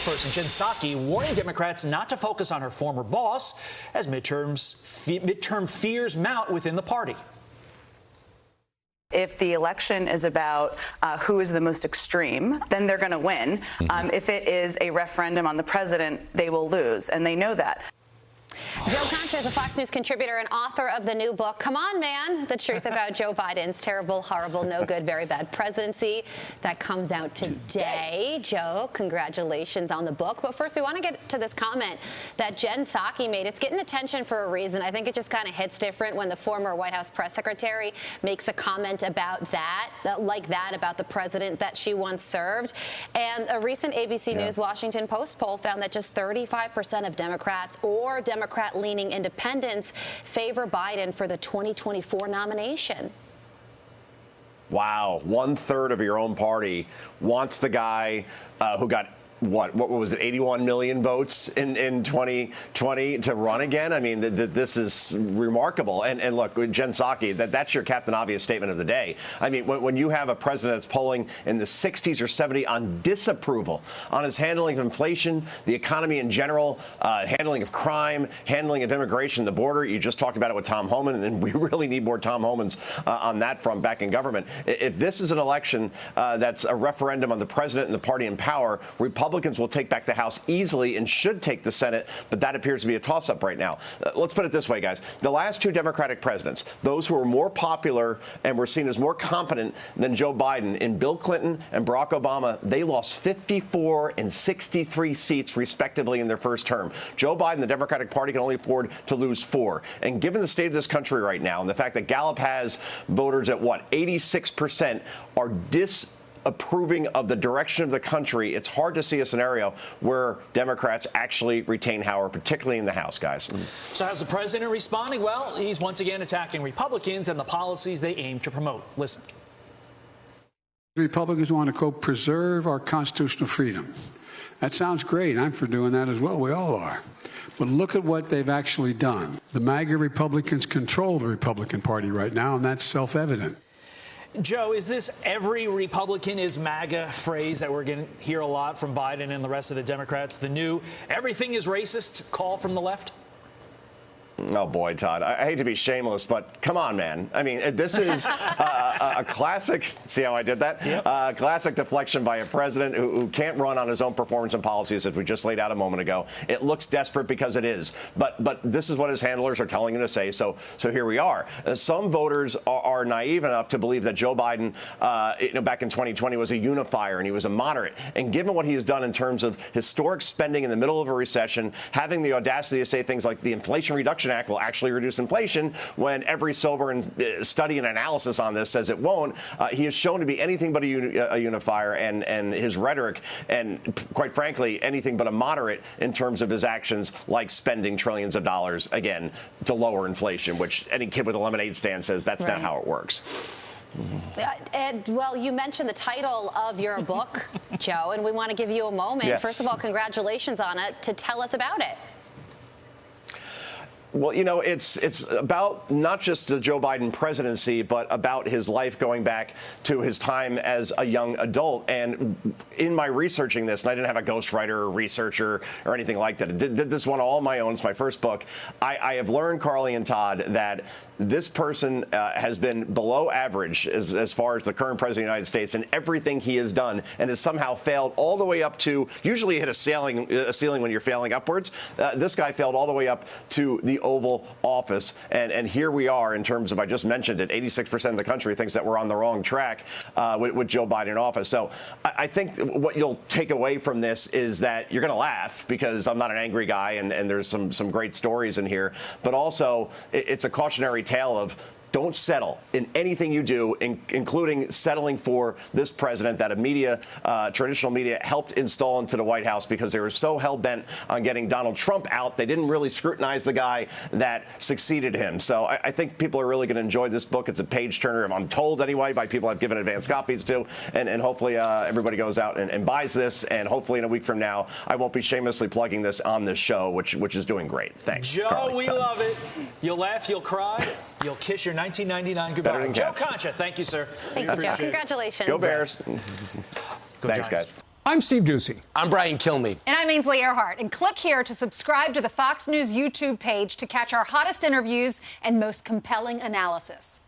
spokesperson Jen Psaki warning Democrats not to focus on her former boss as midterm fears mount within the party. If the election is about who is the most extreme, then they're going to win. If it is a referendum on the president, they will lose, and they know that. Joe Concha is a Fox News contributor and author of the new book, Come On, Man, The Truth About Joe Biden's Terrible, Horrible, No Good, Very Bad Presidency. That comes out today. Joe, congratulations on the book. But first, we want to get to this comment that Jen Psaki made. It's getting attention for a reason. I think it just kind of hits different when the former White House press secretary makes a comment about that, about the president that she once served. And a recent ABC News Washington Post poll found that just 35% of Democrats or Democrat-leaning independents favor Biden for the 2024 nomination. Wow, 1/3 of your own party wants the guy who got what was it, 81 million votes in 2020 to run again? I mean, this is remarkable. And look, Jen Psaki, that's your Captain Obvious statement of the day. I mean, when you have a president that's polling in the 60s or 70s on disapproval, on his handling of inflation, the economy in general, handling of crime, handling of immigration, the border, you just talked about it with Tom Homan, and we really need more Tom Homans on that front back in government. If this is an election that's a referendum on the president and the party in power, Republicans will take back the House easily and should take the Senate, but that appears to be a toss-up right now. Let's put it this way, guys. The last two Democratic presidents, those who were more popular and were seen as more competent than Joe Biden, in Bill Clinton and Barack Obama, they lost 54 and 63 seats, respectively, in their first term. Joe Biden, the Democratic Party, can only afford to lose 4. And given the state of this country right now and the fact that Gallup has voters at, 86% are approving of the direction of the country, it's hard to see a scenario where Democrats actually retain power, particularly in the House, guys. So how's the president responding? Well, he's once again attacking Republicans and the policies they aim to promote. Listen. Republicans want to, quote, preserve our constitutional freedom. That sounds great. I'm for doing that as well. We all are. But look at what they've actually done. The MAGA Republicans control the Republican Party right now, and that's self-evident. Joe, is this every Republican is MAGA phrase that we're going to hear a lot from Biden and the rest of the Democrats? The new everything is racist call from the left? Oh, boy, Todd, I hate to be shameless, but come on, man. I mean, this is a classic. See how I did that? Yep. Classic deflection by a president who can't run on his own performance and policies, as we just laid out a moment ago. It looks desperate because it is. But this is what his handlers are telling him to say. So here we are. Some voters are naive enough to believe that Joe Biden, back in 2020, was a unifier and he was a moderate. And given what he has done in terms of historic spending in the middle of a recession, having the audacity to say things like the Inflation Reduction Act will actually reduce inflation when every sober study and analysis on this says it won't. He is shown to be anything but a unifier, and his rhetoric, and quite frankly, anything but a moderate in terms of his actions, like spending trillions of dollars, again, to lower inflation, which any kid with a lemonade stand says that's not how it works. And, well, you mentioned the title of your book, Joe, and we want to give you a moment. Yes. First of all, congratulations on it, to tell us about it. Well, it's about not just the Joe Biden presidency, but about his life going back to his time as a young adult. And in my researching this, and I didn't have a ghostwriter or researcher or anything like that. I did this one all on my own. It's my first book. I have learned, Carly and Todd, that this person has been below average as far as the current president of the United States in everything he has done, and has somehow failed all the way up to, usually you hit a ceiling when you're failing upwards. This guy failed all the way up to the Oval Office. And here we are in terms of, I just mentioned it, 86% of the country thinks that we're on the wrong track with Joe Biden in office. So I think what you'll take away from this is that you're going to laugh, because I'm not an angry guy, and there's some great stories in here. But also, it's a cautionary tale of don't settle in anything you do, including settling for this president that traditional media helped install into the White House, because they were so hell-bent on getting Donald Trump out, they didn't really scrutinize the guy that succeeded him. So I think people are really going to enjoy this book. It's a page-turner, I'm told anyway, by people I've given advance copies to. And hopefully everybody goes out and buys this. And hopefully in a week from now, I won't be shamelessly plugging this on this show, which is doing great. Thanks, Joe, Carly. we love it. You'll laugh, you'll cry, you'll kiss your 1999 goodbye. Joe Concha, thank you, sir. Thank you, Joe. Congratulations. Go Bears. Go Thanks, Giants. guys. I'm Steve Doocy. I'm Brian Kilmeade. And I'm Ainsley Earhart. And click here to subscribe to the Fox News YouTube page to catch our hottest interviews and most compelling analysis.